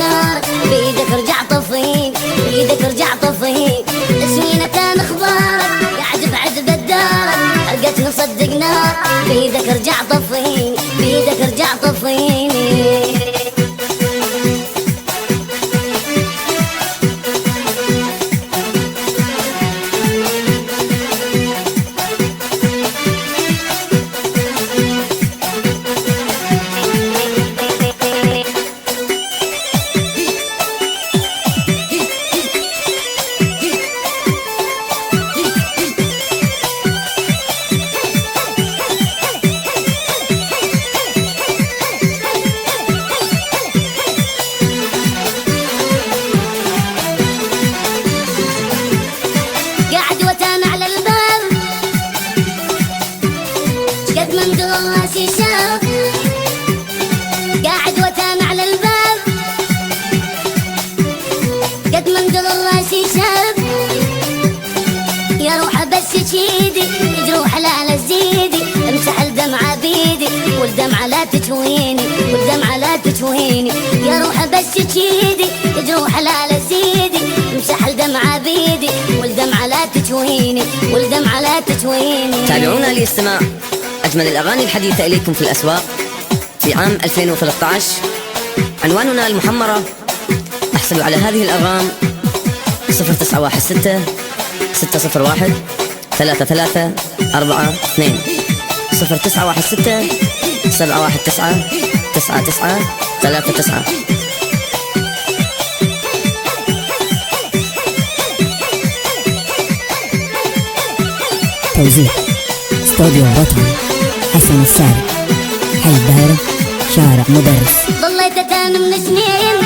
نار، بيدك ارجع طفين، بيدك ارجع طفين. تسوينا كان اخبارك قاعد بعذب الدار، حرقت نصدق نار، بيدك ارجع طفين، بيدك ارجع طفين. قد من راسي شاف، قاعد وتان على الباب، قد من راسي شاف. يا روح بس شيدي جروح لا تزيدي، امسح الدمعة بيدي والدمعة لا تتويني، والدمعة لا تتويني. يا روح بس شيدي جروح لا تزيدي، امسح الدمعة بيدي والدمعة لا تتويني، والدمعة لا تتويني. تابعونا لاستماع أجمل الأغاني الحديثة إليكم في الأسواق في عام 2013. عنواننا المحمرة. احصلوا على هذه الأرقام 0916 601 3342 0916 719 9939. توزيع استوديو وطني حسن الساري، حي الدائرة، شارع مدرس. ضليت أتان من سنين